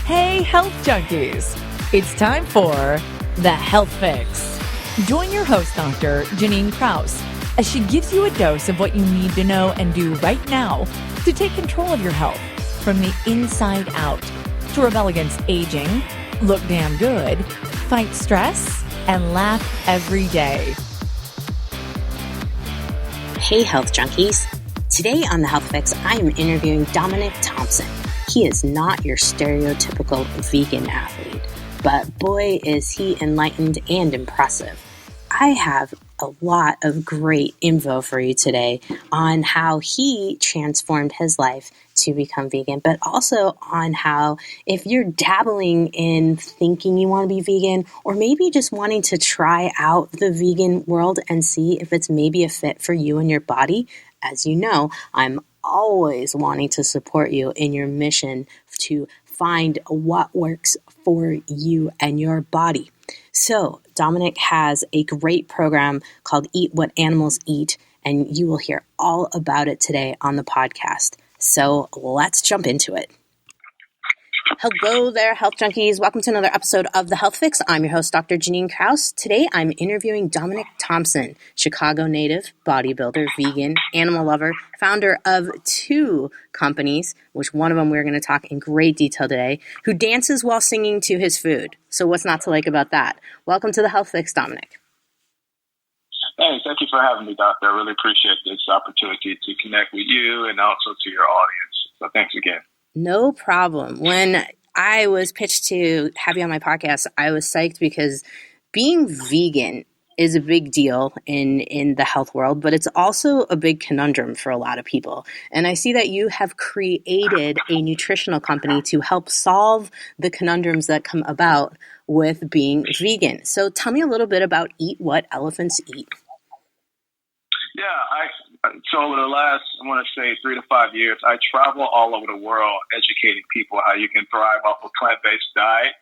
Hey, health junkies! It's time for The Health Fix. Join your host, Dr. Janine Krause, as she gives you a dose of what you need to know and do right now to take control of your health from the inside out, to rebel against aging, look damn good, fight stress, and laugh every day. Hey, health junkies. Today on The Health Fix, I am interviewing Dominick Thompson. He is not your stereotypical vegan athlete, but boy, is he enlightened and impressive. I have a lot of great info for you today on how he transformed his life to become vegan, but also on how if you're dabbling in thinking you want to be vegan, or maybe just wanting to try out the vegan world and see if it's maybe a fit for you and your body. As you know, I'm always wanting to support you in your mission to find what works for you and your body. So Dominick has a great program called Eat What Animals Eat, and you will hear all about it today on the podcast. So let's jump into it. Hello there, health junkies. Welcome to another episode of The Health Fix. I'm your host, Dr. Janine Krause. Today, I'm interviewing Dominick Thompson, Chicago native, bodybuilder, vegan, animal lover, founder of two companies, which one of them we're going to talk in great detail today, who dances while singing to his food. So what's not to like about that? Welcome to The Health Fix, Dominick. Hey, thank you for having me, Doctor. I really appreciate this opportunity to connect with you and also to your audience. So thanks again. No problem. When I was pitched to have you on my podcast, I was psyched because being vegan is a big deal in the health world, but it's also a big conundrum for a lot of people. And I see that you have created a nutritional company to help solve the conundrums that come about with being vegan. So tell me a little bit about Eat What Elephants Eat. So over the last, I want to say 3 to 5 years, I travel all over the world educating people how you can thrive off a plant-based diet,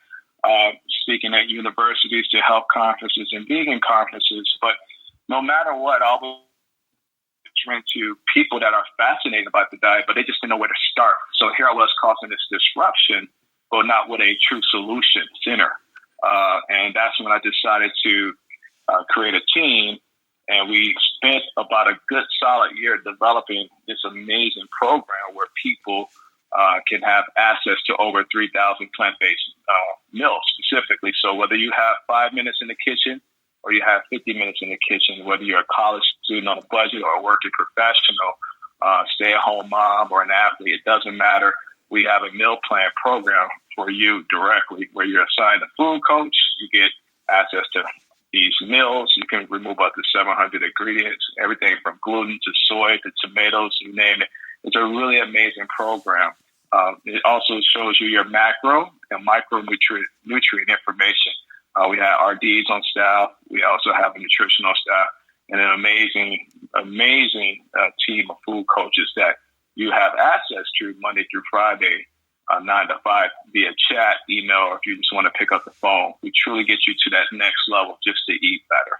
speaking at universities to health conferences and vegan conferences. But no matter what, I always run to people that are fascinated about the diet, but they just didn't know where to start. So here I was causing this disruption, but not with a true solution center. And that's when I decided to create a team. And we spent about a good solid year developing this amazing program where people can have access to over 3,000 plant-based meals specifically. So whether you have 5 minutes in the kitchen or you have 50 minutes in the kitchen, whether you're a college student on a budget or a working professional, stay-at-home mom or an athlete, it doesn't matter. We have a meal plan program for you directly where you're assigned a food coach. You get access to these meals. You can remove up to 700 ingredients, everything from gluten to soy to tomatoes, you name it. It's a really amazing program. It also shows you your macro and micronutrient information. We have RDs on staff. We also have a nutritional staff and an amazing team of food coaches that you have access to Monday through Friday, 9 to 5 via chat, email, or if you just want to pick up the phone. We truly get you to that next level just to eat better.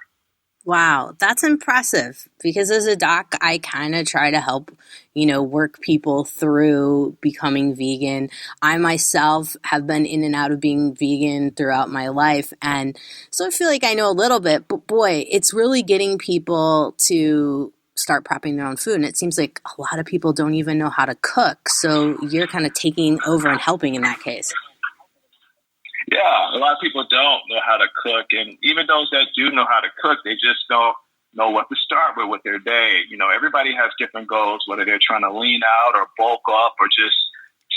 Wow, that's impressive because as a doc, I kind of try to help, work people through becoming vegan. I myself have been in and out of being vegan throughout my life. And so I feel like I know a little bit, but boy, it's really getting people to start prepping their own food. And it seems like a lot of people don't even know how to cook. So you're kind of taking over and helping in that case. Yeah, a lot of people don't know how to cook. And even those that do know how to cook, they just don't know what to start with their day. Everybody has different goals, whether they're trying to lean out or bulk up or just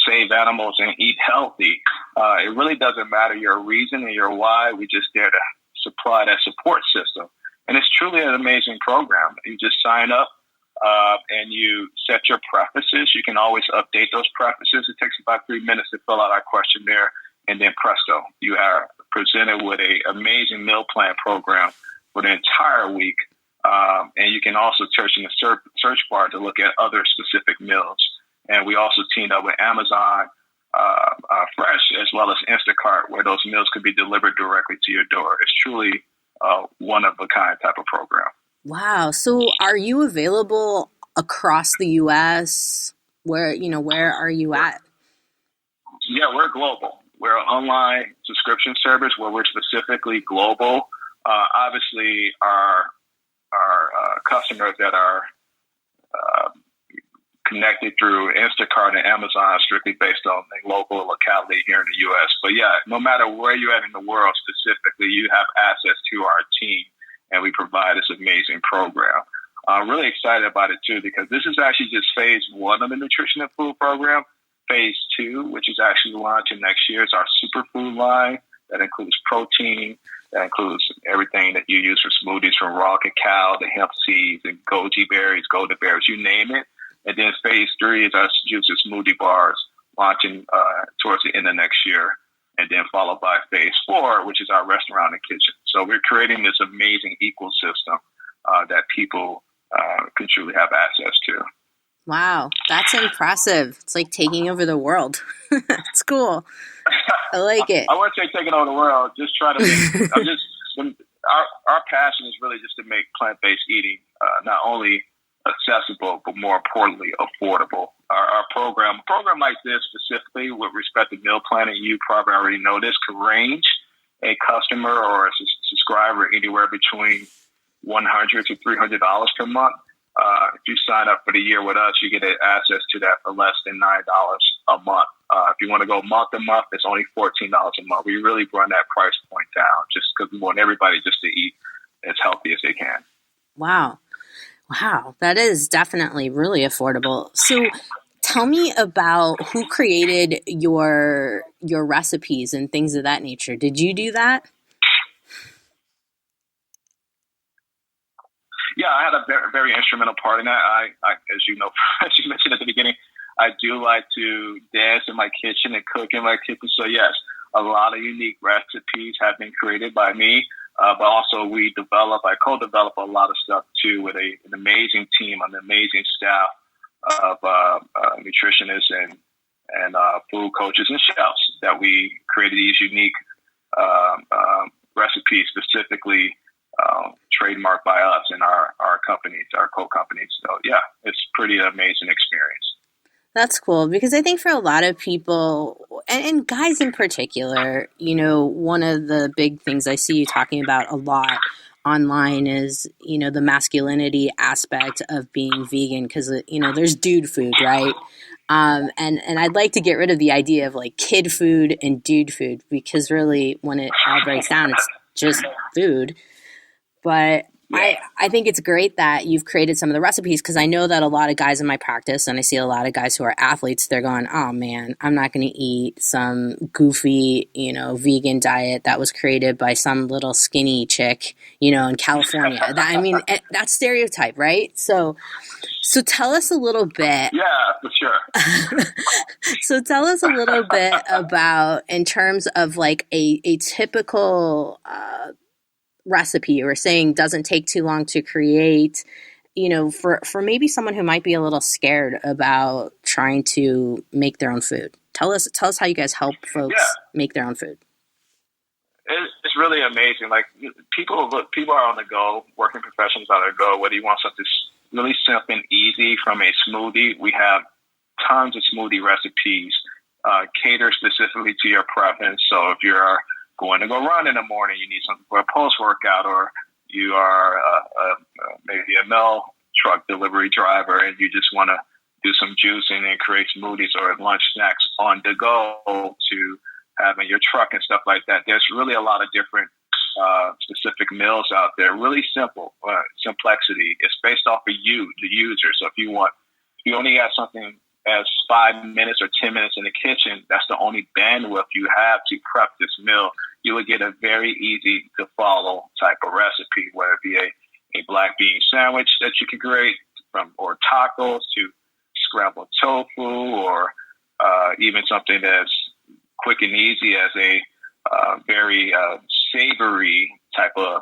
save animals and eat healthy. It really doesn't matter your reason and your why. We just there to supply that support system. And it's truly an amazing program. You just sign up and you set your preferences. You can always update those preferences. It takes about 3 minutes to fill out our questionnaire. And then presto, you are presented with an amazing meal plan program for the entire week. And you can also search in the search bar to look at other specific meals. And we also teamed up with Amazon Fresh as well as Instacart, where those meals could be delivered directly to your door. It's truly one of a kind type of program. Wow. So are you available across the U.S.? Where are you at? Yeah, we're global. we're an online subscription service where we're specifically global. Obviously, our customers that are connected through Instacart and Amazon are strictly based on the local locality here in the U.S. But yeah, no matter where you're at in the world specifically, you have access to our team, and we provide this amazing program. I'm really excited about it too, because this is actually just phase 1 of the nutrition and food program. Phase 2, which is actually launching next year, is our superfood line that includes protein, that includes everything that you use for smoothies, from raw cacao to hemp seeds and goji berries, golden berries, you name it. And then phase 3 is our juice and smoothie bars, launching towards the end of next year, and then followed by phase 4, which is our restaurant and kitchen. So we're creating this amazing ecosystem that people can truly have access to. Wow, that's impressive. It's like taking over the world. It's cool. I like it. I wouldn't say taking over the world. Just try to make, our passion is really just to make plant-based eating not only accessible, but more importantly, affordable. Our program like this specifically with respect to meal planning, you probably already know this, could range a customer or a subscriber anywhere between $100 to $300 per month. If you sign up for the year with us, you get access to that for less than $9 a month. If you want to go month to month, it's only $14 a month. We really run that price point down just because we want everybody just to eat as healthy as they can. Wow. That is definitely really affordable. So tell me about who created your recipes and things of that nature. Did you do that? Yeah, I had a very, very instrumental part in that. I, as you know, as you mentioned at the beginning, I do like to dance in my kitchen and cook in my kitchen. So yes, a lot of unique recipes have been created by me, but also I co-develop a lot of stuff too with an amazing team, an amazing staff of nutritionists and food coaches and chefs that we created these unique recipes specifically trademarked by us and our companies, our co-companies. So yeah, it's pretty amazing experience. That's cool, because I think for a lot of people, and guys in particular, one of the big things I see you talking about a lot online is, the masculinity aspect of being vegan, because, there's dude food, right? And I'd like to get rid of the idea of like kid food and dude food, because really when it all breaks down, it's just food. But I think it's great that you've created some of the recipes, because I know that a lot of guys in my practice, and I see a lot of guys who are athletes, they're going, oh man, I'm not going to eat some goofy, vegan diet that was created by some little skinny chick, in California. That's stereotype, right? So tell us a little bit. Yeah, for sure. So tell us a little bit about, in terms of like a typical recipe you were saying doesn't take too long to create, for maybe someone who might be a little scared about trying to make their own food. Tell us how you guys help folks make their own food. It's really amazing. Like people are on the go, working professionals are on the go, whether you want something really simple and easy from a smoothie. We have tons of smoothie recipes, cater specifically to your preference. So if you're going to go run in the morning, you need something for a post-workout, or you are maybe a mail truck delivery driver and you just want to do some juicing and create smoothies or lunch snacks on the go to have in your truck and stuff like that. There's really a lot of different specific meals out there. Really simple. Complexity. It's based off of you, the user. So if you only have something as 5 minutes or 10 minutes in the kitchen, that's the only bandwidth you have to prep this meal, you will get a very easy to follow type of recipe, whether it be a black bean sandwich that you can create or tacos to scrambled tofu, or even something that's quick and easy as a very savory type of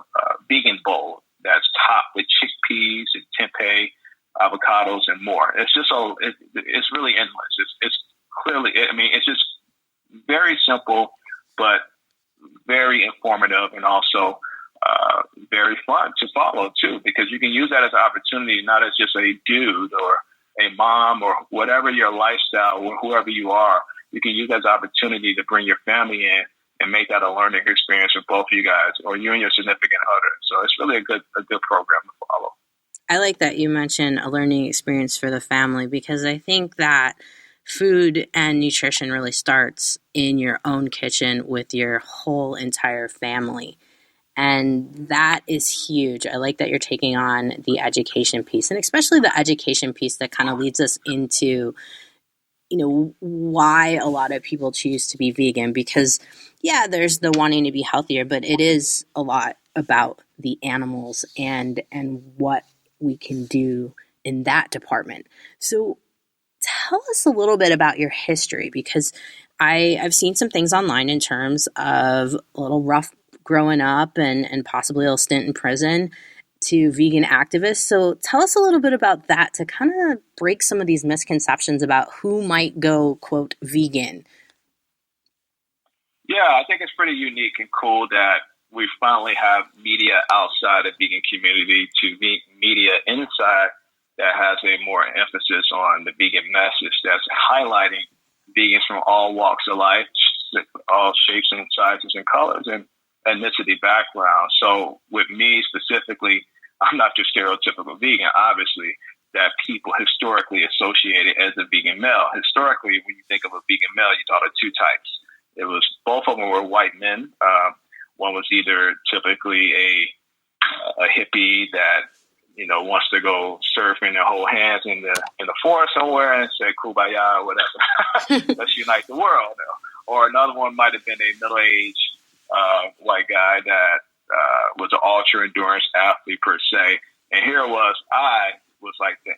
vegan bowl that's topped with chickpeas and tempeh, avocados, and more. It's just it's really endless. It's clearly, it's just very simple, but very informative, and also very fun to follow too, because you can use that as an opportunity, not as just a dude or a mom or whatever your lifestyle or whoever you are. you can use that as an opportunity to bring your family in and make that a learning experience for both of you guys or you and your significant other. So it's really a good program to follow. I like that you mentioned a learning experience for the family, because I think that food and nutrition really starts in your own kitchen with your whole entire family. And that is huge. I like that you're taking on the education piece, and especially the education piece that kind of leads us into, why a lot of people choose to be vegan. Because, yeah, there's the wanting to be healthier, but it is a lot about the animals and what we can do in that department. So tell us a little bit about your history, because I've seen some things online in terms of a little rough growing up and possibly a little stint in prison to vegan activists. So tell us a little bit about that to kind of break some of these misconceptions about who might go, quote, vegan. Yeah, I think it's pretty unique and cool that we finally have media outside of vegan community to media inside that has a more emphasis on the vegan message that's highlighting vegans from all walks of life, all shapes and sizes and colors and ethnicity background. So with me specifically, I'm not your stereotypical vegan, obviously, that people historically associated as a vegan male. Historically, when you think of a vegan male, you thought of two types. It was both of them were white men. One was either typically a hippie that wants to go surfing and hold hands in the forest somewhere and say kumbaya or whatever. Let's unite the world. Or another one might have been a middle-aged white guy that was an ultra endurance athlete per se. And here I was like the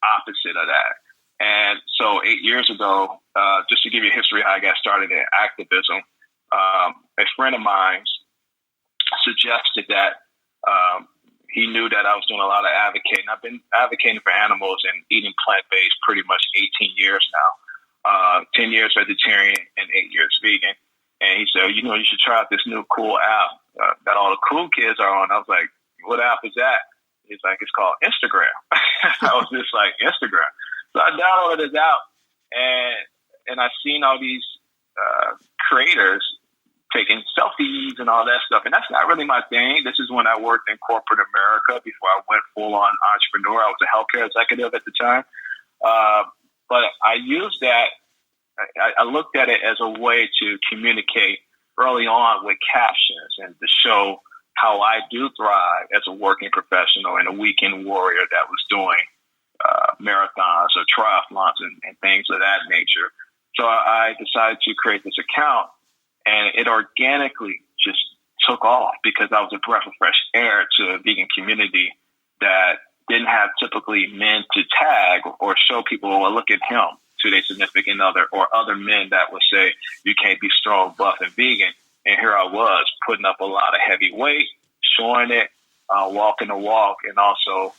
opposite of that. And so 8 years ago, just to give you a history of how I got started in activism, a friend of mine suggested that he knew that I was doing a lot of advocating. I've been advocating for animals and eating plant-based pretty much 18 years now, 10 years vegetarian and 8 years vegan. And he said, you should try out this new cool app that all the cool kids are on. I was like, what app is that? He's like, it's called Instagram. I was just like, Instagram. So I downloaded this app and I seen all these creators taking selfies and all that stuff. And that's not really my thing. This is when I worked in corporate America before I went full on entrepreneur. I was a healthcare executive at the time. But I used that. I looked at it as a way to communicate early on with captions and to show how I do thrive as a working professional and a weekend warrior that was doing marathons or triathlons and things of that nature. So I decided to create this account, and it organically just took off because I was a breath of fresh air to a vegan community that didn't have typically men to tag or show people, well, look at him, to their significant other or other men that would say, you can't be strong, buff, and vegan. And here I was putting up a lot of heavy weight, showing it, walking the walk, and also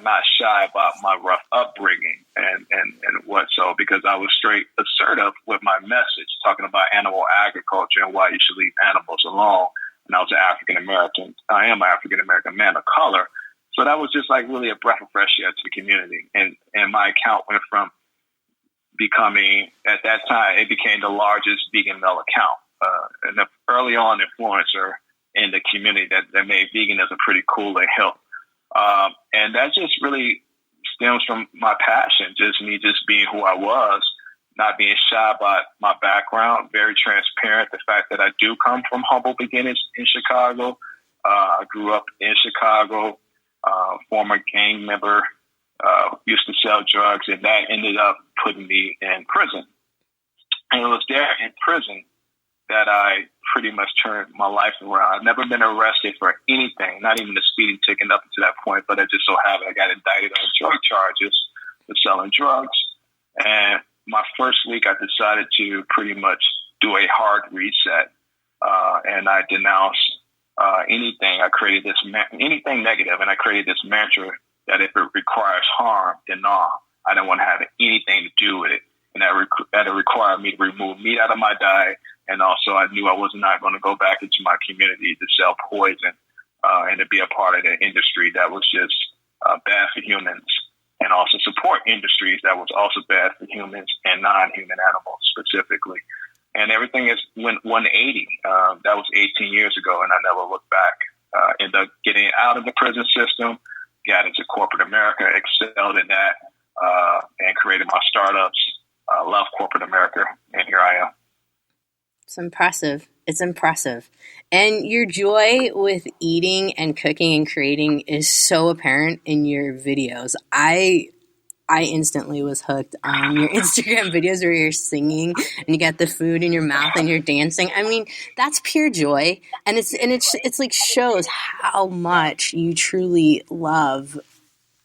not shy about my rough upbringing and what so, because I was straight assertive with my message, talking about animal agriculture and why you should leave animals alone. And I was an African-American. I am an African-American man of color. So that was just like really a breath of fresh air to the community. And my account went from becoming, at that time, it became the largest vegan male account. And the early on influencer in the community that made veganism pretty cool and hip. And that just really stems from my passion, just me just being who I was, not being shy about my background, very transparent. The fact that I do come from humble beginnings in Chicago. I grew up in Chicago, former gang member, used to sell drugs, and that ended up putting me in prison. And it was there in prison that I pretty much turned my life around. I've never been arrested for anything, not even a speeding ticket up to that point, but it just so happened I got indicted on drug charges for selling drugs. And my first week, I decided to pretty much do a hard reset, and I denounced anything. I created this anything negative, and I created this mantra that if it requires harm, then no, I don't want to have anything to do with it. And that required me to remove meat out of my diet. And also I knew I was not going to go back into my community to sell poison and to be a part of the industry that was just bad for humans, and also support industries that was also bad for humans and non-human animals. specifically. And everything went 180. That was 18 years ago, and I never looked back. Ended up getting out of the prison system, got into corporate America, excelled in that, and created my startups. Love corporate America, and here I am. It's impressive. It's impressive. And your joy with eating and cooking and creating is so apparent in your videos. I instantly was hooked on your Instagram videos where you're singing and you got the food in your mouth and you're dancing. I mean, that's pure joy. And it's like shows how much you truly love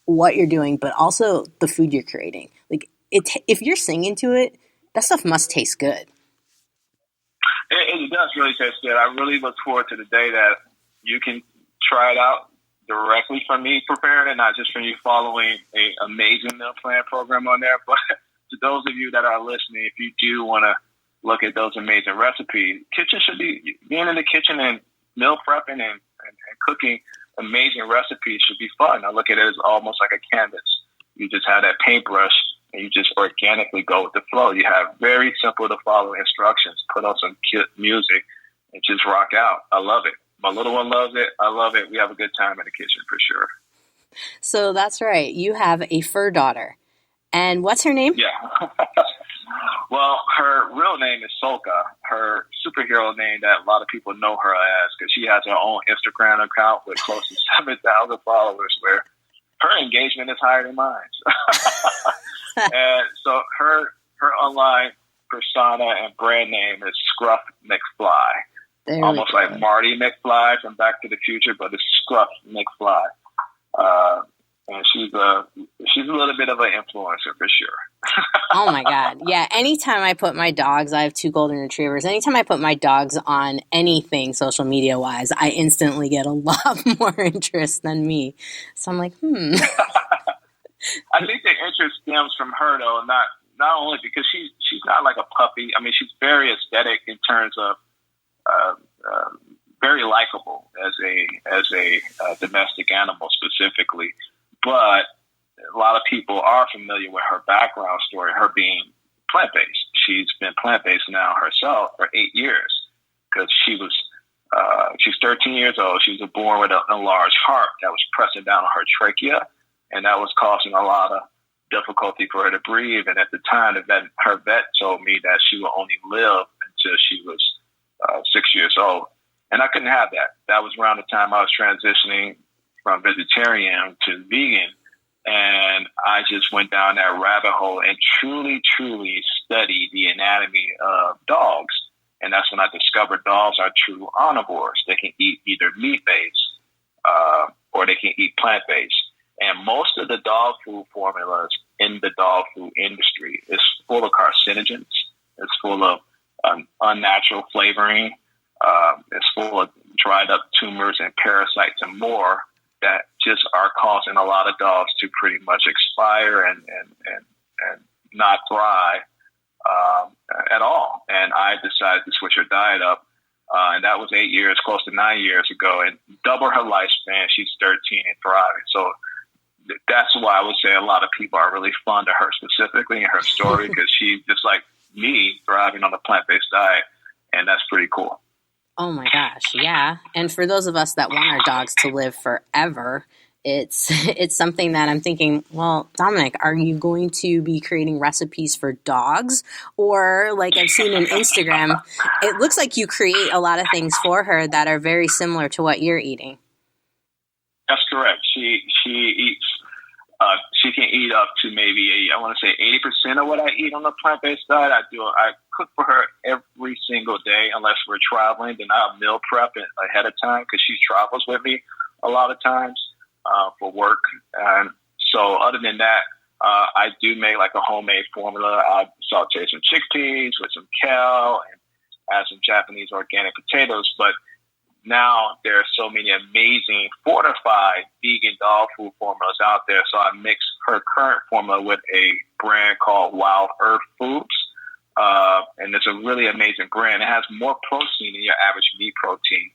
what you're doing, but also the food you're creating. Like if you're singing to it, that stuff must taste good. It does really taste good. I really look forward to the day that you can try it out directly from me preparing it, not just from you following an amazing meal plan program on there. But to those of you that are listening, if you do want to look at those amazing recipes, being in the kitchen and meal prepping and cooking amazing recipes should be fun. I look at it as almost like a canvas. You just have that paintbrush and you just organically go with the flow. You have very simple to follow instructions, put on some cute music, and just rock out. I love it. My little one loves it. I love it. We have a good time in the kitchen for sure. So that's right. You have a fur daughter. And what's her name? Yeah. Well, her real name is Solka. Her superhero name that a lot of people know her as, because she has her own Instagram account with close to 7,000 followers, where her engagement is higher than mine. And so her online persona and brand name is Scruff McFly. Almost like Marty McFly from Back to the Future, but it's Scruff McFly. And she's a little bit of an influencer for sure. Oh my God. Yeah. Anytime I put my dogs, I have 2 golden retrievers. Anytime I put my dogs on anything social media wise, I instantly get a lot more interest than me. So I'm like, I think the interest stems from her though, not only because she's not like a puppy. I mean, she's very aesthetic in terms of very likable as a domestic animal specifically. But a lot of people are familiar with her background story, her being plant-based. She's been plant-based now herself for 8 years because she's 13 years old. She was born with an enlarged heart that was pressing down on her trachea, and that was causing a lot of difficulty for her to breathe. And at the time, her vet told me that she would only live until she was 6 years old. And I couldn't have that. That was around the time I was transitioning from vegetarian to vegan. And I just went down that rabbit hole and truly, truly studied the anatomy of dogs. And that's when I discovered dogs are true omnivores. They can eat either meat-based or they can eat plant-based. And most of the dog food formulas in the dog food industry is full of carcinogens. It's full of unnatural flavoring. It's full of dried up tumors and parasites and more that just are causing a lot of dogs to pretty much expire and not thrive at all. And I decided to switch her diet up. And that was 8 years, close to 9 years ago, and double her lifespan. She's 13 and thriving. So that's why I would say a lot of people are really fond of her specifically and her story, because she's just like me, thriving on a plant-based diet. And that's pretty cool. Oh my gosh, yeah. And for those of us that want our dogs to live forever, it's something that I'm thinking, well, Dominick, are you going to be creating recipes for dogs? Or like I've seen on Instagram, it looks like you create a lot of things for her that are very similar to what you're eating. That's correct. She eats. She can eat up to maybe I want to say 80% of what I eat on the plant-based diet. I cook for her every single day unless we're traveling. Then I'll meal prep it ahead of time because she travels with me a lot of times for work. And so other than that, I do make like a homemade formula. I saute some chickpeas with some kale and add some Japanese organic potatoes. But now there are so many amazing fortified vegan dog food formulas out there. So I mix her current formula with a brand called Wild Earth Foods. And it's a really amazing brand. It has more protein than your average meat protein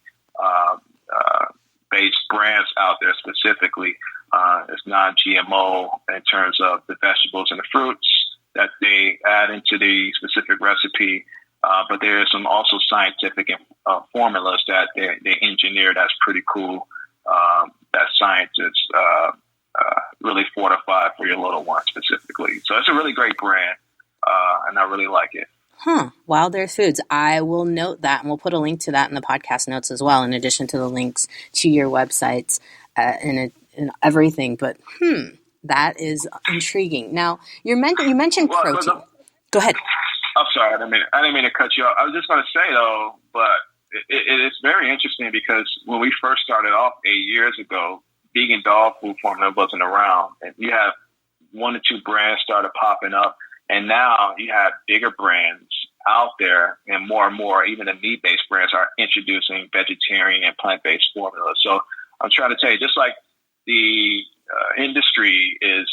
based brands out there specifically. It's non-GMO in terms of the vegetables and the fruits. that they add into the specific recipe. But there are some also scientific formulas that they engineer that's pretty cool, that scientists really fortify for your little one specifically. So it's a really great brand, and I really like it. Wild Earth Foods. I will note that, and we'll put a link to that in the podcast notes as well, in addition to the links to your websites and everything. But that is intriguing. Now, you mentioned protein. Go ahead. I'm sorry, I didn't mean to cut you off. I was just going to say, though, but it's very interesting because when we first started off 8 years ago, vegan dog food formula wasn't around. And you have 1 or 2 brands started popping up. And now you have bigger brands out there, and more, even the meat-based brands are introducing vegetarian and plant-based formulas. So I'm trying to tell you, just like the industry is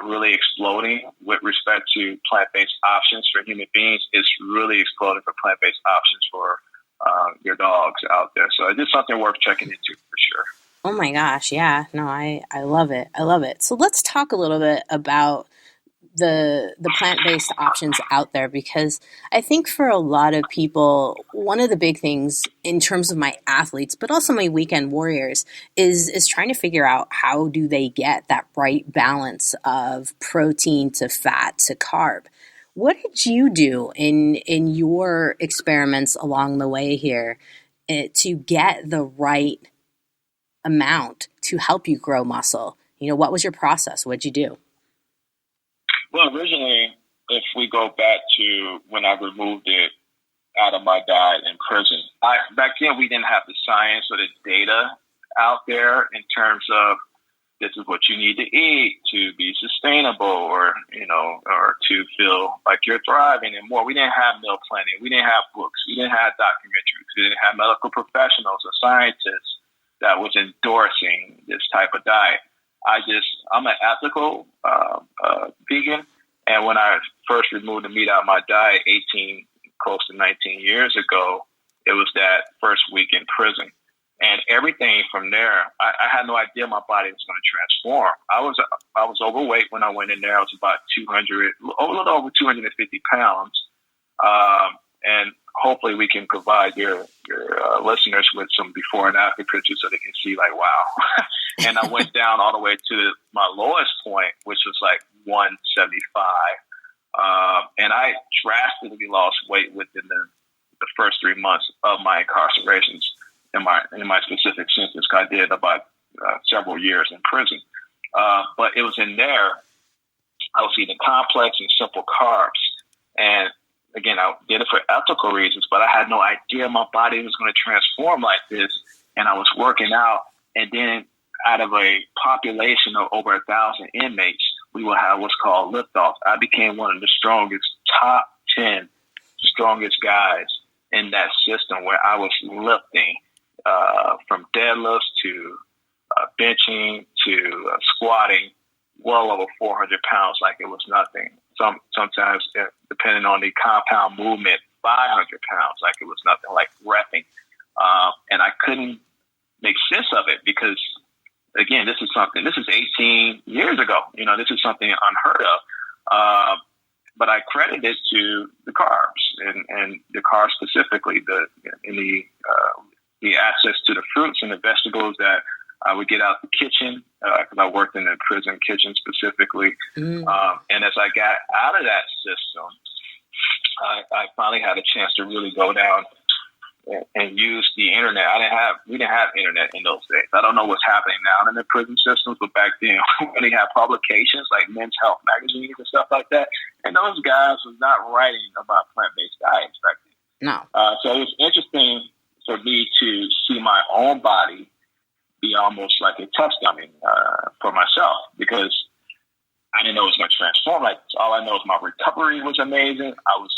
really exploding with respect to plant-based options for human beings, it's really exploding for plant-based options for your dogs out there. So it's just something worth checking into for sure. Oh my gosh. Yeah, no, I love it. I love it. So let's talk a little bit about the plant-based options out there, because I think for a lot of people, one of the big things in terms of my athletes, but also my weekend warriors, is trying to figure out how do they get that right balance of protein to fat to carb. What did you do in your experiments along the way here to get the right amount to help you grow muscle? What was your process? What'd you do? Well, originally, if we go back to when I removed it out of my diet in prison, back then we didn't have the science or the data out there in terms of this is what you need to eat to be sustainable, or to feel like you're thriving and more. We didn't have meal planning. We didn't have books. We didn't have documentaries. We didn't have medical professionals or scientists that was endorsing this type of diet. I'm an ethical vegan, and when I first removed the meat out of my diet close to 19 years ago, it was that first week in prison. And everything from there, I had no idea my body was going to transform. I was overweight when I went in there. I was about a little over 250 pounds. And hopefully we can provide your listeners with some before and after pictures so they can see like, wow. And I went down all the way to my lowest point, which was like 175. And I drastically lost weight within the first 3 months of my incarcerations in my specific sentence. I did about several years in prison. But it was in there, I was eating complex and simple carbs. And again, I did it for ethical reasons, but I had no idea my body was going to transform like this. And I was working out, and then out of a population of over 1,000 inmates, we will have what's called liftoff. I became one of the top 10 strongest guys in that system, where I was lifting from deadlifts to benching to squatting well over 400 pounds like it was nothing. Sometimes, depending on the compound movement, 500 pounds like it was nothing, like repping. And I couldn't make sense of it because, again, this is 18 years ago. This is something unheard of. But I credit it to the carbs and the carbs specifically, the access to the fruits and the vegetables that I would get out the kitchen, because I worked in the prison kitchen specifically. And as I got out of that system, I finally had a chance to really go down and use the internet. We didn't have internet in those days. I don't know what's happening now in the prison systems, but back then we only had publications like Men's Health magazines and stuff like that. And those guys was not writing about plant-based diets back then. No. So it was interesting for me to see my own body be almost like a test dummy for myself, because I didn't know it was going to transform like this. All I know is my recovery was amazing. I was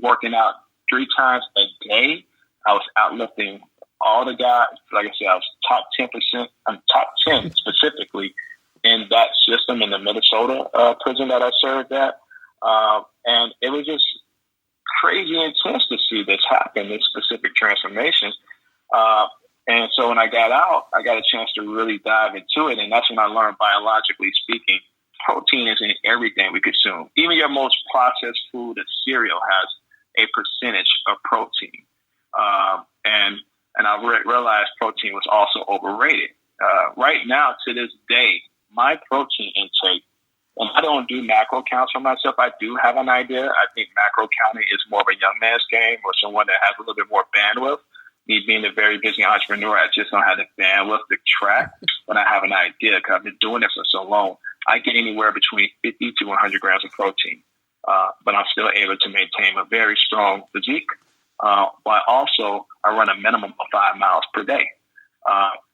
working out 3 times a day. I was outlifting all the guys. Like I said, I was top 10%, top 10 specifically in that system in the Minnesota prison that I served at. And it was just crazy intense to see this happen, this specific transformation. And so when I got out, I got a chance to really dive into it. And that's when I learned, biologically speaking, protein is in everything we consume. Even your most processed food and cereal has a percentage of protein. And I realized protein was also overrated. Right now, to this day, my protein intake, and I don't do macro counts for myself. I do have an idea. I think macro counting is more of a young man's game or someone that has a little bit more bandwidth. Me being a very busy entrepreneur, I just don't have the bandwidth to track, but I have an idea because I've been doing this for so long. I get anywhere between 50 to 100 grams of protein, but I'm still able to maintain a very strong physique. But also, I run a minimum of 5 miles per day.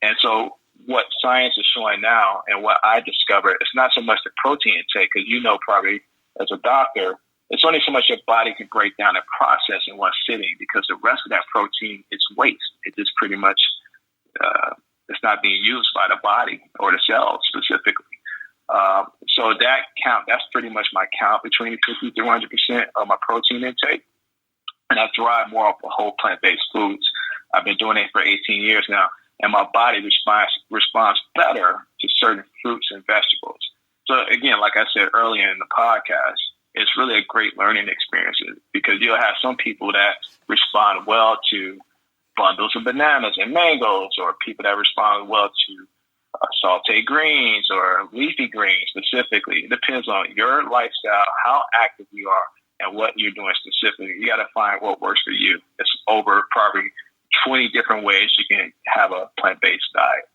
And so what science is showing now and what I discovered, it's not so much the protein intake, because you know probably as a doctor, it's only so much your body can break down and process in one sitting, because the rest of that protein is waste. It just pretty much, it's not being used by the body or the cells specifically. So that count, that's pretty much my count, between 50 to 100% of my protein intake. And I thrive more off of whole plant-based foods. I've been doing it for 18 years now, and my body responds better to certain fruits and vegetables. So again, like I said earlier in the podcast, it's really a great learning experience, because you'll have some people that respond well to bundles of bananas and mangoes, or people that respond well to sauteed greens or leafy greens specifically. It depends on your lifestyle, how active you are, and what you're doing specifically. You got to find what works for you. It's over probably 20 different ways you can have a plant-based diet.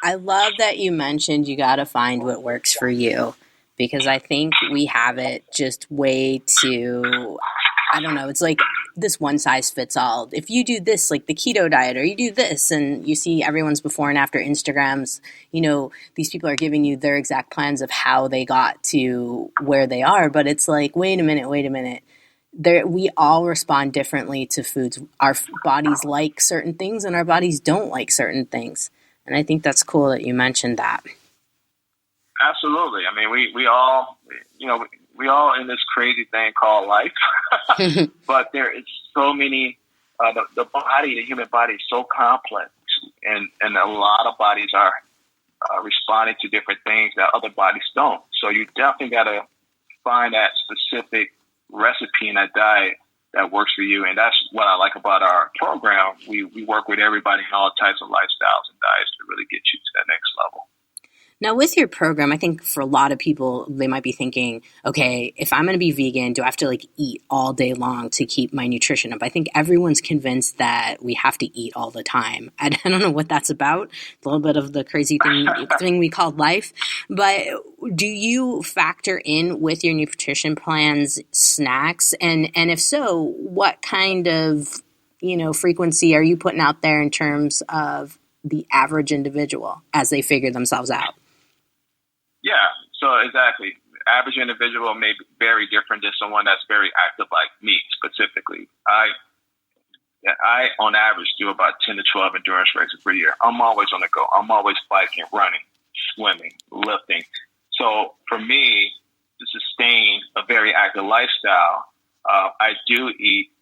I love that you mentioned you got to find what works for you, because I think we have it just way too, I don't know, it's like this one size fits all. If you do this, like the keto diet, or you do this, and you see everyone's before and after Instagrams, you know, these people are giving you their exact plans of how they got to where they are. But it's like, wait a minute. We all respond differently to foods. Our bodies like certain things and our bodies don't like certain things. And I think that's cool that you mentioned that. Absolutely. I mean, we all, you know, we all in this crazy thing called life, but there is so many, the human body is so complex, and a lot of bodies are responding to different things that other bodies don't. So you definitely got to find that specific recipe in that diet that works for you. And that's what I like about our program. We work with everybody in all types of lifestyles and diets to really get you to that next level. Now, with your program, I think for a lot of people, they might be thinking, okay, if I'm going to be vegan, do I have to like eat all day long to keep my nutrition up? I think everyone's convinced that we have to eat all the time. I don't know what that's about. A little bit of the crazy thing we call life. But do you factor in with your nutrition plans snacks? And if so, what kind of, you know, frequency are you putting out there in terms of the average individual as they figure themselves out? Yeah, so exactly. Average individual may be very different than someone that's very active like me specifically. I on average, do about 10 to 12 endurance races per year. I'm always on the go. I'm always biking, running, swimming, lifting. So for me, to sustain a very active lifestyle, I do eat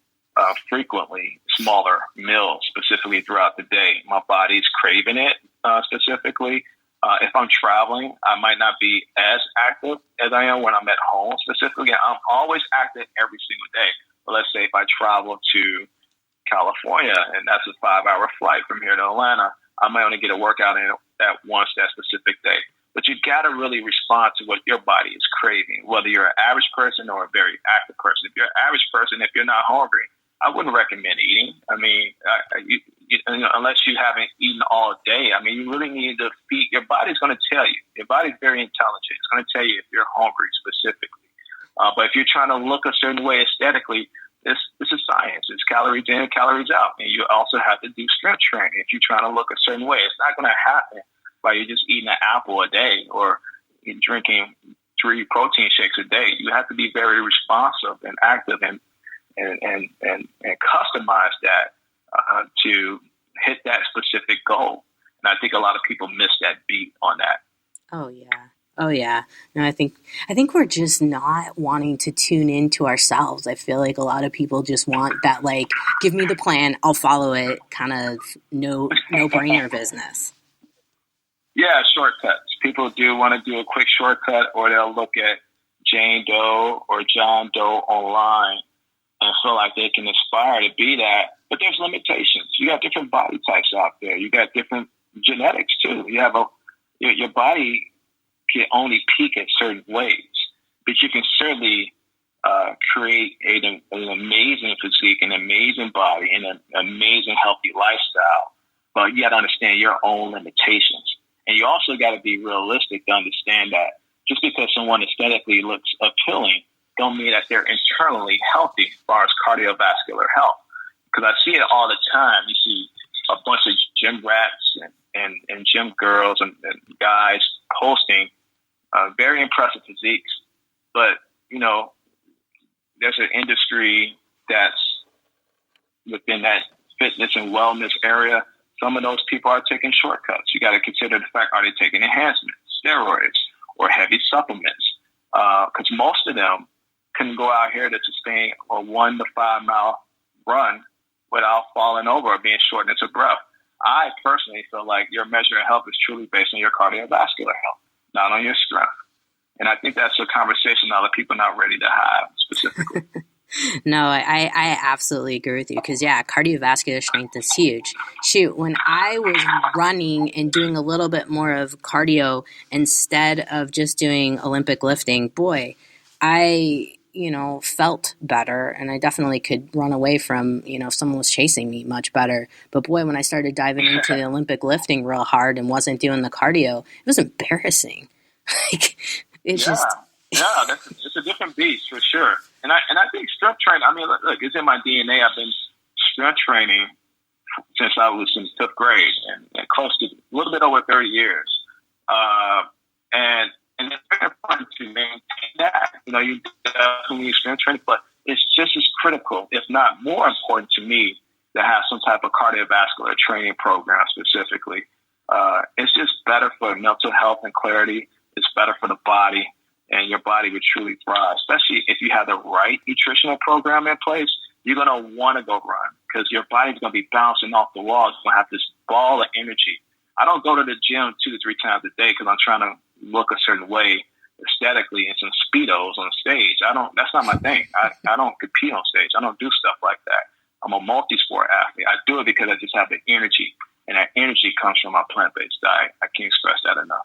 frequently smaller meals, specifically throughout the day. My body's craving it specifically. If I'm traveling, I might not be as active as I am when I'm at home. Specifically, I'm always active every single day. But let's say if I travel to California and that's a 5-hour flight from here to Atlanta, I might only get a workout in at once that specific day. But you got to really respond to what your body is craving, whether you're an average person or a very active person. If you're an average person, if you're not hungry, I wouldn't recommend eating. I mean, unless you haven't eaten all day. I mean, you really need to feed. Your body's going to tell you. Your body's very intelligent. It's going to tell you if you're hungry specifically. But if you're trying to look a certain way aesthetically, this is science. It's calories in, calories out. And you also have to do strength training. If you're trying to look a certain way, it's not going to happen by you just eating an apple a day or drinking 3 protein shakes a day. You have to be very responsive and active and customize that to hit that specific goal. And I think a lot of people miss that beat on that. Oh yeah. No, I think we're just not wanting to tune into ourselves. I feel like a lot of people just want that, like, give me the plan, I'll follow it, kind of no brainer business. Yeah, shortcuts. People do want to do a quick shortcut, or they'll look at Jane Doe or John Doe online and feel like they can aspire to be that. But there's limitations. You got different body types out there. You got different genetics too. You have your body can only peak at certain ways, but you can certainly create an amazing physique, an amazing body, and an amazing healthy lifestyle. But you got to understand your own limitations. And you also got to be realistic to understand that just because someone aesthetically looks appealing don't mean that they're internally healthy as far as cardiovascular health. Because I see it all the time. You see a bunch of gym rats and gym girls and guys posting very impressive physiques. But, there's an industry that's within that fitness and wellness area. Some of those people are taking shortcuts. You got to consider the fact, are they taking enhancements, steroids, or heavy supplements? Because most of them can go out here to sustain a 1 to 5 mile run without falling over or being shortness of breath. I personally feel like your measure of health is truly based on your cardiovascular health, not on your strength. And I think that's a conversation a lot of people are not ready to have specifically. No, I absolutely agree with you because, cardiovascular strength is huge. Shoot, when I was running and doing a little bit more of cardio instead of just doing Olympic lifting, boy, I, felt better and I definitely could run away from, if someone was chasing me much better. But boy, when I started diving into the Olympic lifting real hard and wasn't doing the cardio, it was embarrassing. It's a different beast for sure. And I think strength training, look, it's in my DNA. I've been strength training since I was in 5th grade and close to a little bit over 30 years. And it's very important to maintain that. You definitely need strength training, but it's just as critical, if not more important to me, to have some type of cardiovascular training program specifically. It's just better for mental health and clarity. It's better for the body. And your body would truly thrive, especially if you have the right nutritional program in place. You're going to want to go run because your body's going to be bouncing off the walls. You're going to have this ball of energy. I don't go to the gym 2 to 3 times a day because I'm trying to look a certain way aesthetically in some Speedos on stage. That's not my thing. I don't compete on stage. I don't do stuff like that. I'm a multi-sport athlete. I do it because I just have the energy, and that energy comes from my plant-based diet. I can't express that enough.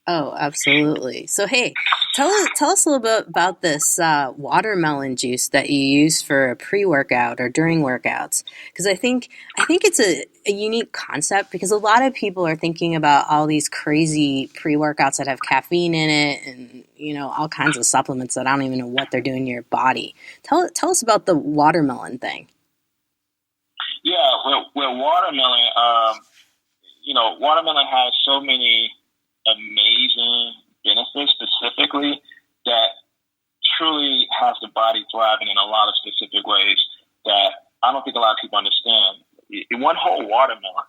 Oh, absolutely. So, hey, tell us a little bit about this watermelon juice that you use for a pre-workout or during workouts. Because I think it's a unique concept because a lot of people are thinking about all these crazy pre-workouts that have caffeine in it and, all kinds of supplements that I don't even know what they're doing to your body. Tell us about the watermelon thing. Yeah, well watermelon, watermelon has so many amazing benefits specifically that truly has the body thriving in a lot of specific ways that I don't think a lot of people understand. One whole watermelon,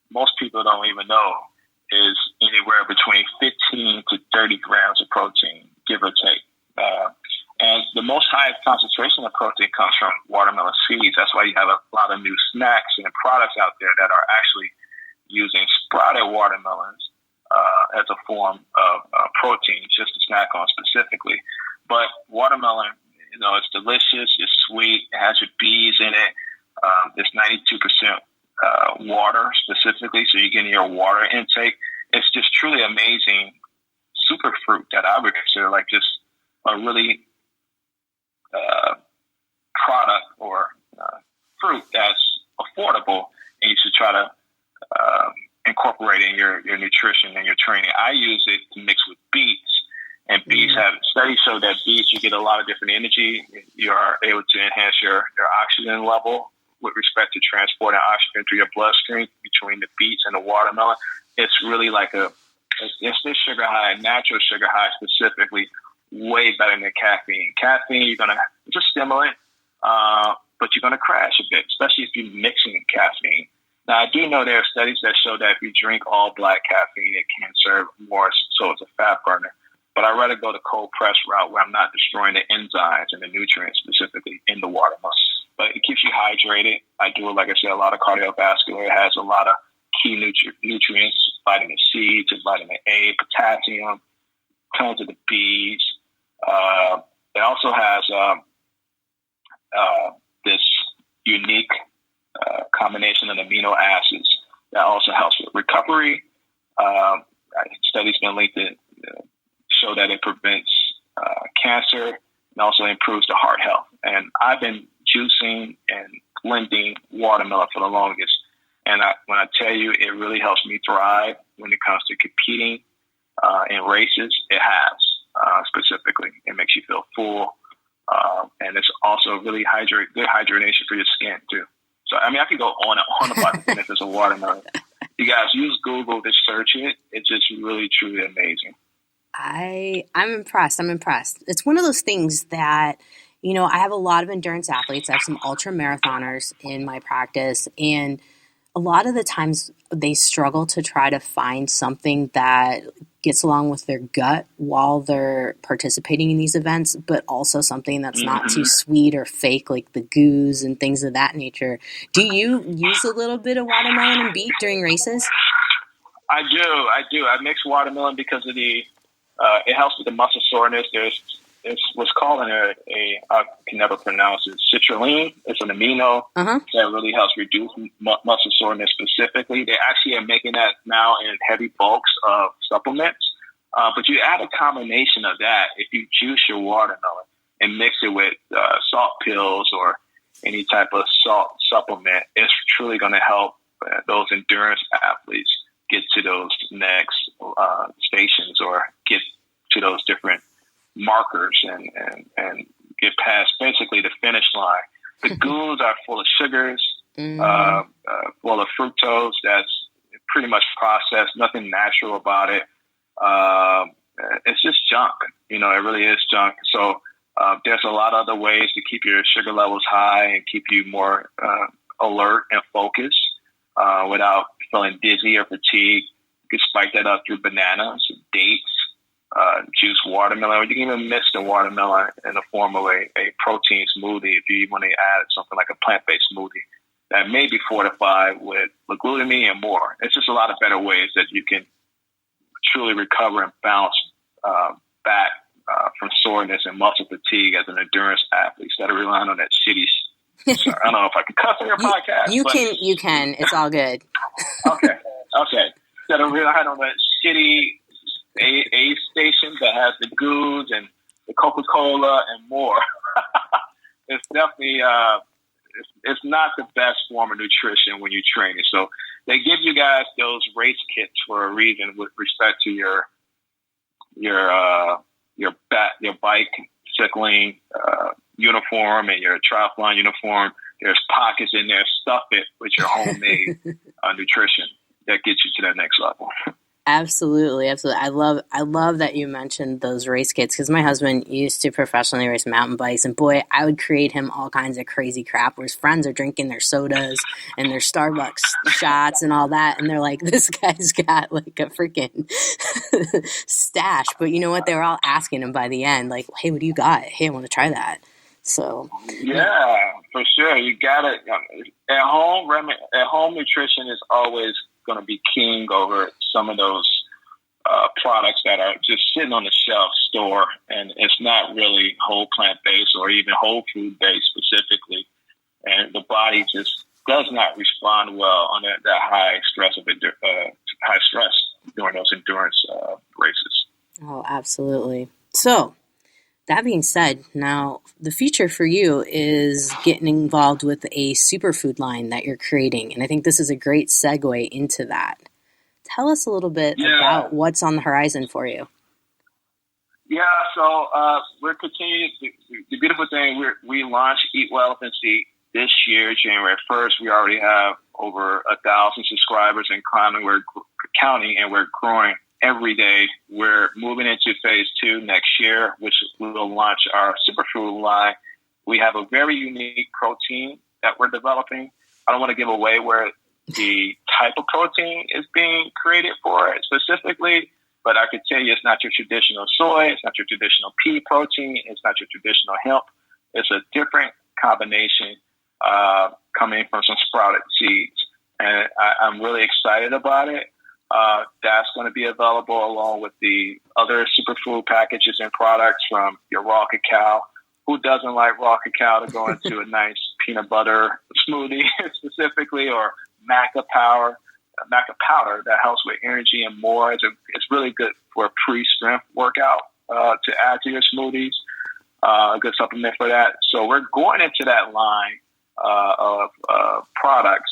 most people don't even know, is anywhere between 15 to 30 grams of protein, give or take. And the most highest concentration of protein comes from watermelon seeds. That's why you have a lot of new snacks and products out there that are actually using sprouted watermelons as a form of protein, just to snack on specifically. But watermelon, it's delicious, it's sweet, it has your bees in it. It's 92% water specifically, so you're getting your water intake. It's just truly amazing super fruit that I would consider like just a really product or fruit that's affordable, and you should try to incorporate in your nutrition and your training. I use it to mix with beets, and beets have studies show that beets, you get a lot of different energy. You are able to enhance your oxygen level with respect to transporting oxygen through your bloodstream between the beets and the watermelon. It's really like it's this sugar high, natural sugar high specifically, way better than caffeine. Caffeine, it's a stimulant, but you're going to crash a bit, especially if you're mixing caffeine. Now, I do know there are studies that show that if you drink all black caffeine, it can serve more so as a fat burner. But I'd rather go the cold press route where I'm not destroying the enzymes and the nutrients specifically in the watermelon. But it keeps you hydrated. I do, like I said, a lot of cardiovascular. It has a lot of key nutrients vitamin C to vitamin A, potassium, tons of the Bs. It also has this unique combination of amino acids that also helps with recovery. Studies been linked to show that it prevents cancer and also improves the heart health. And I've been juicing and blending watermelon for the longest. And when I tell you it really helps me thrive when it comes to competing in races, it has specifically. It makes you feel full. And it's also really good hydration for your skin too. So, I mean, I could go on and on about the benefits of watermelon. You guys use Google to search it. It's just really, truly amazing. I'm impressed. It's one of those things that, you know, I have a lot of endurance athletes. I have some ultra marathoners in my practice, and a lot of the times they struggle to try to find something that gets along with their gut while they're participating in these events, but also something that's not too sweet or fake, like the goos and things of that nature. Do you use a little bit of watermelon and beet during races? I do. I mix watermelon because of it helps with the muscle soreness. There's what's called I can never pronounce it, citrulline. It's an amino that really helps reduce muscle soreness specifically. They actually are making that now in heavy bulks of supplements. But you add a combination of that. If you juice your watermelon and mix it with salt pills or any type of salt supplement, it's truly going to help those endurance athletes get to those next stations or get to those different markers and get past basically the finish line. The goons are full of sugars, full of fructose. That's pretty much processed, nothing natural about it. It's just junk. You know, it really is junk. So there's a lot of other ways to keep your sugar levels high and keep you more alert and focused without feeling dizzy or fatigued. You can spike that up through bananas, dates, juice watermelon, or you can even mix the watermelon in the form of a protein smoothie if you want to add something like a plant-based smoothie that may be fortified with glutamine and more. It's just a lot of better ways that you can truly recover and bounce back from soreness and muscle fatigue as an endurance athlete instead of relying on that shitty. Sorry, I don't know if I can cuss on your podcast. You can. It's all good. Okay. Instead of relying on that shitty aid station that has the goos and the Coca-Cola and more. It's definitely it's not the best form of nutrition when you're training. So they give you guys those race kits for a reason with respect to your bike cycling uniform and your triathlon uniform. There's pockets in there. Stuff it with your homemade nutrition that gets you to that next level. Absolutely. I love that you mentioned those race kits, because my husband used to professionally race mountain bikes, and boy, I would create him all kinds of crazy crap where his friends are drinking their sodas and their Starbucks shots and all that, and they're like, this guy's got like a freaking stash. But you know what? They were all asking him by the end, like, hey, what do you got? Hey, I want to try that. So yeah, for sure. You got it. At home nutrition is always going to be king over some of those products that are just sitting on the shelf store, and it's not really whole plant based or even whole food based specifically, and the body just does not respond well on that high stress during those endurance races. Oh, absolutely. So that being said, now the future for you is getting involved with a superfood line that you're creating. And I think this is a great segue into that. Tell us a little bit about what's on the horizon for you. Yeah, so we're continuing. The beautiful thing, we launched Eat Well Elephant this year, January 1st. We already have over 1,000 subscribers and climbing. We're counting, and we're growing every day. We're moving into phase 2 next year, which will launch our superfood line. We have a very unique protein that we're developing. I don't want to give away where the type of protein is being created for it specifically, but I could tell you it's not your traditional soy, it's not your traditional pea protein, it's not your traditional hemp. It's a different combination coming from some sprouted seeds. And I'm really excited about it. That's going to be available along with the other superfood packages and products from your raw cacao. Who doesn't like raw cacao to go into a nice peanut butter smoothie specifically, or maca powder that helps with energy and more. It's really good for a pre-strength workout to add to your smoothies. A good supplement for that. So we're going into that line of products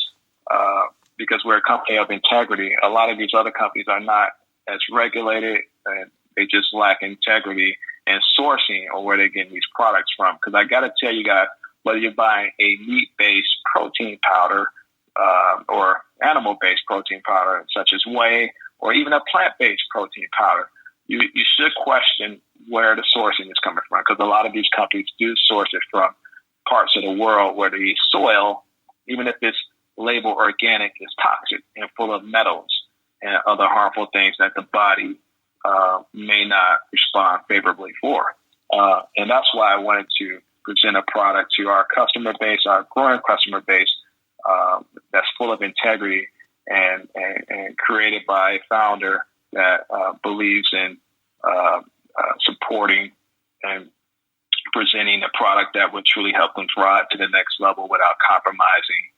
because we're a company of integrity. A lot of these other companies are not as regulated, and they just lack integrity and sourcing or where they're getting these products from. Because I got to tell you guys, whether you're buying a meat-based protein powder or animal-based protein powder, such as whey, or even a plant-based protein powder, you should question where the sourcing is coming from, because a lot of these companies do source it from parts of the world where the soil, even if it's labeled organic, is toxic and full of metals and other harmful things that the body may not respond favorably for. And that's why I wanted to present a product to our customer base, our growing customer base, that's full of integrity and created by a founder that believes in supporting and presenting a product that would truly help them thrive to the next level without compromising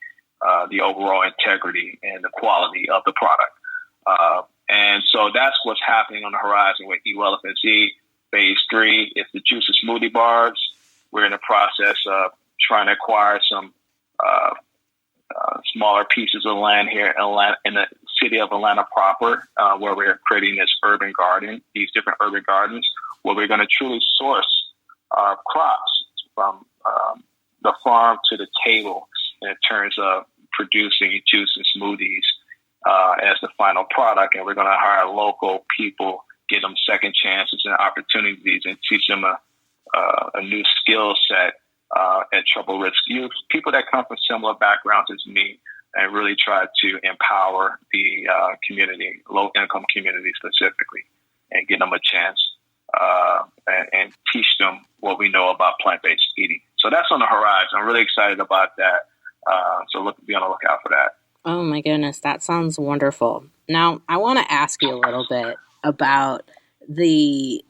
the overall integrity and the quality of the product. And so that's what's happening on the horizon with Eat Well FNC. Phase 3 is the Juicy Smoothie Bars. We're in the process of trying to acquire some smaller pieces of land here in the city of Atlanta proper, where we're creating this urban garden, these different urban gardens, where we're going to truly source our crops from the farm to the table in terms of producing juice and smoothies as the final product. And we're going to hire local people, give them second chances and opportunities, and teach them a new skill set at trouble risk youth, people that come from similar backgrounds as me, and really try to empower the community, low income community specifically, and give them a chance and teach them what we know about plant-based eating. So that's on the horizon. I'm really excited about that. So be on the lookout for that. Oh my goodness, that sounds wonderful. Now, I want to ask you a little bit about the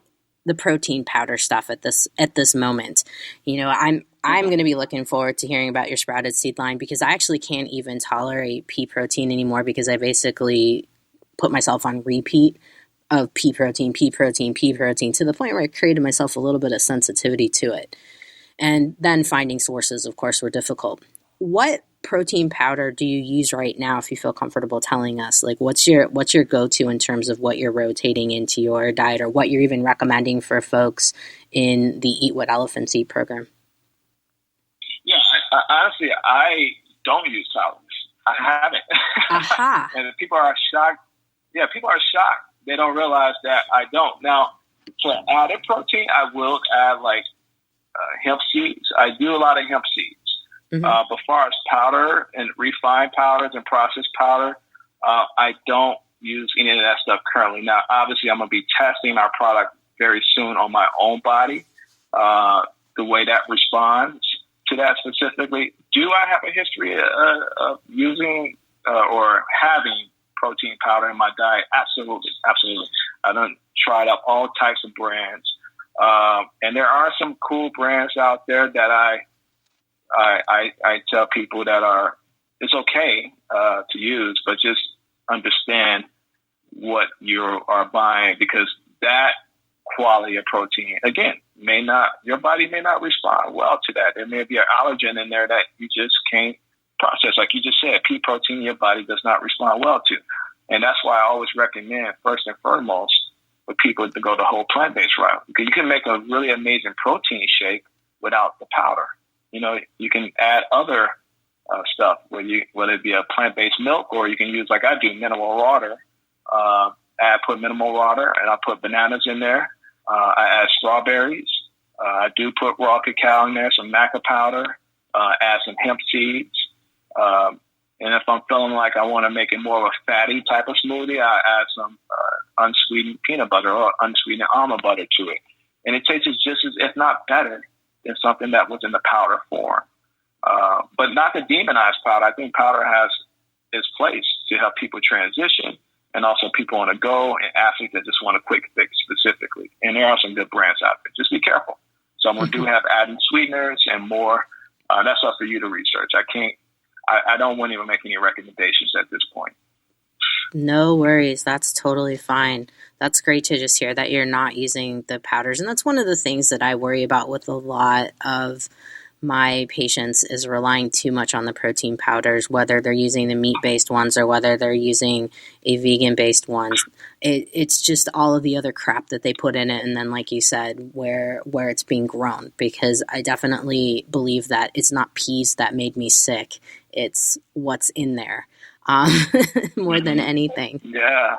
protein powder stuff at this moment. You know, I'm going to be looking forward to hearing about your sprouted seed line, because I actually can't even tolerate pea protein anymore, because I basically put myself on repeat of pea protein to the point where I created myself a little bit of sensitivity to it. And then finding sources, of course, were difficult. What protein powder do you use right now, if you feel comfortable telling us? Like, what's your go-to in terms of what you're rotating into your diet, or what you're even recommending for folks in the Eat What Elephants Eat program? Yeah, honestly, I don't use salads. I haven't. Aha. And people are shocked. Yeah, people are shocked. They don't realize that I don't. Now, for added protein, I will add like hemp seeds. I do a lot of hemp seeds. Mm-hmm. But as far as powder and refined powders and processed powder, I don't use any of that stuff currently. Now, obviously, I'm going to be testing our product very soon on my own body, the way that responds to that specifically. Do I have a history of using or having protein powder in my diet? Absolutely. Absolutely. I done tried out all types of brands. And there are some cool brands out there that I tell people that it's okay to use, but just understand what you are buying, because that quality of protein, again, your body may not respond well to that. There may be an allergen in there that you just can't process. Like you just said, pea protein, your body does not respond well to. And that's why I always recommend, first and foremost, for people to go the whole plant-based route, because you can make a really amazing protein shake without the powder. You know, you can add other stuff, whether it be a plant-based milk, or you can use, like I do, mineral water. Put mineral water, and I put bananas in there. I add strawberries. I do put raw cacao in there, some maca powder, add some hemp seeds. And if I'm feeling like I want to make it more of a fatty type of smoothie, I add some unsweetened peanut butter or unsweetened almond butter to it. And it tastes just as, if not better, than something that was in the powder form. But not to demonize powder. I think powder has its place to help people transition and also people on the go and athletes that just want a quick fix specifically. And there are some good brands out there. Just be careful. Some do have added sweeteners and more. That's up for you to research. I don't want to even make any recommendations at this point. No worries. That's totally fine. That's great to just hear that you're not using the powders. And that's one of the things that I worry about with a lot of my patients is relying too much on the protein powders, whether they're using the meat-based ones or whether they're using a vegan-based ones. It's just all of the other crap that they put in it. And then, like you said, where it's being grown, because I definitely believe that it's not peas that made me sick. It's what's in there more than anything. Yeah.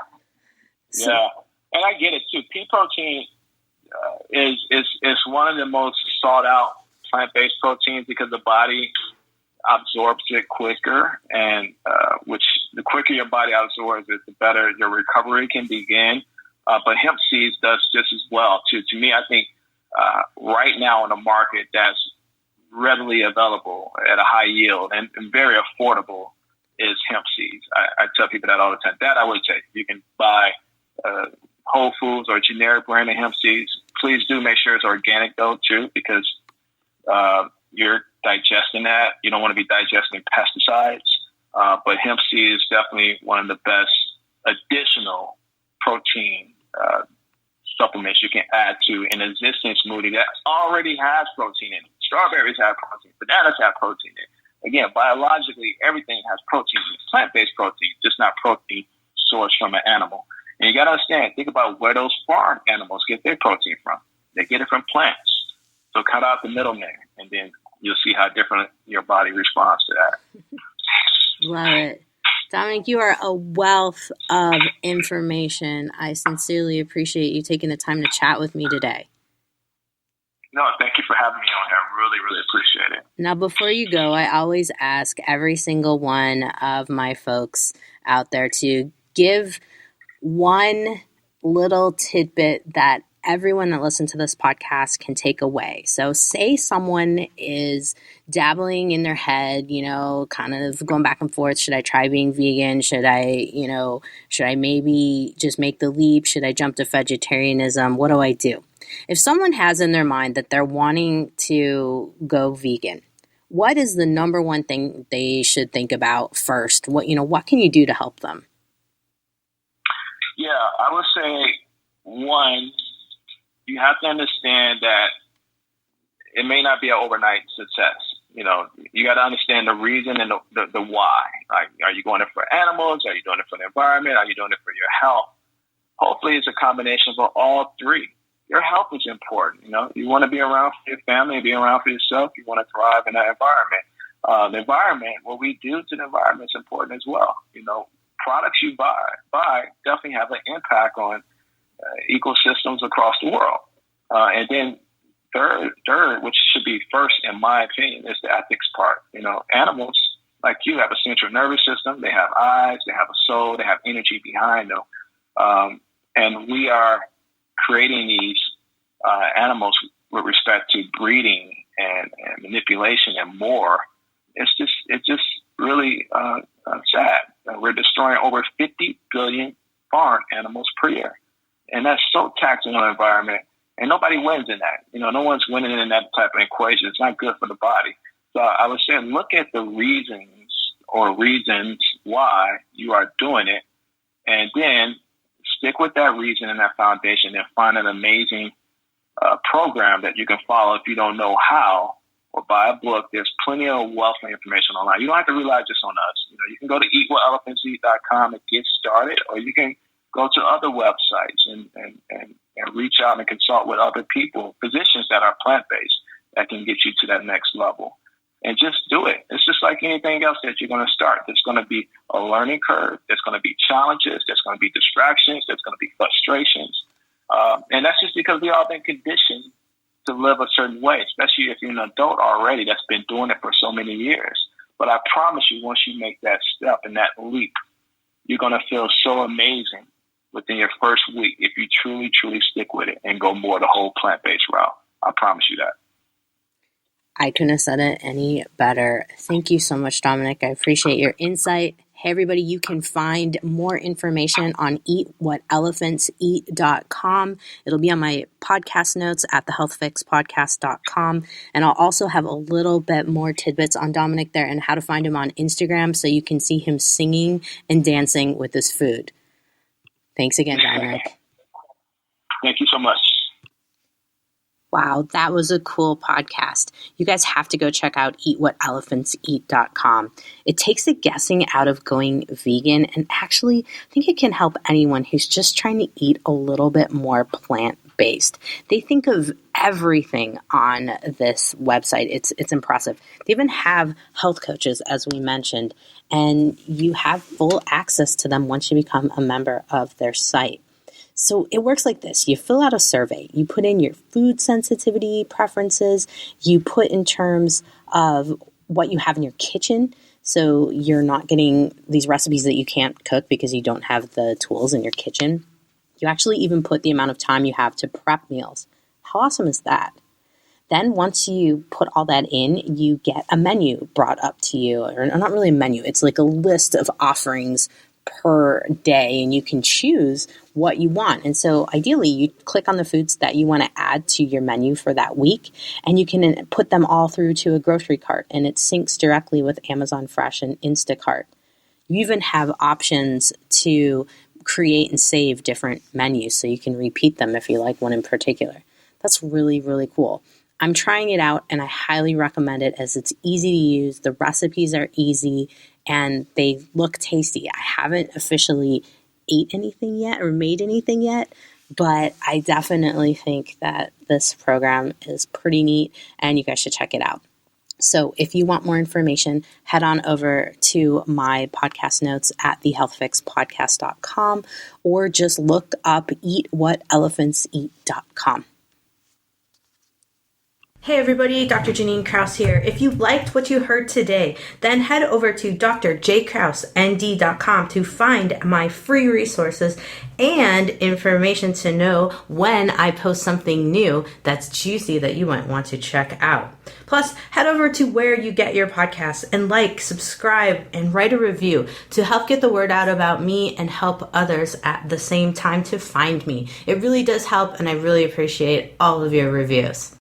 So, yeah. And I get it too. Pea protein is one of the most sought out plant-based proteins because the body absorbs it quicker, and which the quicker your body absorbs it, the better your recovery can begin. But hemp seeds does just as well too. To me, I think right now in the market that's readily available at a high yield and very affordable is hemp seeds. I tell people that all the time. That I would say you can buy Whole Foods or generic brand of hemp seeds. Please do make sure it's organic though too, because you're digesting that. You don't want to be digesting pesticides. But hemp seed is definitely one of the best additional protein supplements you can add to an existing smoothie that already has protein in it. Strawberries have protein. Bananas have protein in it. Again, biologically, everything has protein. It's plant-based protein, just not protein sourced from an animal. And you got to understand, think about where those farm animals get their protein from. They get it from plants. So cut out the middleman, and then you'll see how different your body responds to that. Love it. Dominick, you are a wealth of information. I sincerely appreciate you taking the time to chat with me today. No, thank you for having me on here. I really, really appreciate it. Now, before you go, I always ask every single one of my folks out there to give one little tidbit that everyone that listens to this podcast can take away. So say someone is dabbling in their head, kind of going back and forth. Should I try being vegan? Should I maybe just make the leap? Should I jump to vegetarianism? What do I do? If someone has in their mind that they're wanting to go vegan, what is the number one thing they should think about first? What can you do to help them? Yeah, I would say, one, you have to understand that it may not be an overnight success. You got to understand the reason and the why. Like, are you going it for animals? Are you doing it for the environment? Are you doing it for your health? Hopefully it's a combination of all three. Your health is important. You want to be around for your family, be around for yourself. You want to thrive in that environment. The environment, what we do to the environment is important as well. Products you buy definitely have an impact on ecosystems across the world. And then third, which should be first in my opinion, is the ethics part. Animals like you have a central nervous system. They have eyes, they have a soul, they have energy behind them. And we are creating these animals with respect to breeding and manipulation and more. It's just really sad. We're destroying over 50 billion farm animals per year. And that's so taxing on the environment. And nobody wins in that. No one's winning in that type of equation. It's not good for the body. So I would say look at the reasons why you are doing it, and then stick with that reason and that foundation and find an amazing program that you can follow if you don't know how, or buy a book. There's plenty of wealth of information online. You don't have to rely just on us. You can go to eatwhatelephantseat.com and get started, or you can go to other websites and reach out and consult with other people, physicians that are plant-based, that can get you to that next level. And just do it. It's just like anything else that you're going to start. There's going to be a learning curve. There's going to be challenges. There's going to be distractions. There's going to be frustrations. And that's just because we've all been conditioned to live a certain way, especially if you're an adult already that's been doing it for so many years. But I promise you, once you make that step and that leap, you're going to feel so amazing within your first week if you truly, truly stick with it and go more the whole plant-based route. I promise you that. I couldn't have said it any better. Thank you so much, Dominick. I appreciate your insight. Hey everybody, you can find more information on eatwhatelephantseat.com. It'll be on my podcast notes at thehealthfixpodcast.com. And I'll also have a little bit more tidbits on Dominick there and how to find him on Instagram so you can see him singing and dancing with his food. Thanks again, Dominick. Thank you so much. Wow, that was a cool podcast. You guys have to go check out eatwhatelephantseat.com. It takes the guessing out of going vegan, and actually, I think it can help anyone who's just trying to eat a little bit more plant-based. They think of everything on this website. It's impressive. They even have health coaches, as we mentioned, and you have full access to them once you become a member of their site. So it works like this. You fill out a survey. You put in your food sensitivity preferences. You put in terms of what you have in your kitchen. So you're not getting these recipes that you can't cook because you don't have the tools in your kitchen. You actually even put the amount of time you have to prep meals. How awesome is that? Then once you put all that in, you get a menu brought up to you. Or not really a menu. It's like a list of offerings per day, and you can choose what you want. And so ideally, you click on the foods that you want to add to your menu for that week, and you can put them all through to a grocery cart, and it syncs directly with Amazon Fresh and Instacart. You even have options to create and save different menus, so you can repeat them if you like one in particular. That's really, really cool. I'm trying it out, and I highly recommend it as it's easy to use. The recipes are easy, and they look tasty. I haven't officially ate anything yet or made anything yet, but I definitely think that this program is pretty neat, and you guys should check it out. So if you want more information, head on over to my podcast notes at thehealthfixpodcast.com or just look up eatwhatelephantseat.com. Hey everybody, Dr. Janine Krause here. If you liked what you heard today, then head over to drjkrausend.com to find my free resources and information to know when I post something new that's juicy that you might want to check out. Plus, head over to where you get your podcasts and like, subscribe, and write a review to help get the word out about me and help others at the same time to find me. It really does help, and I really appreciate all of your reviews.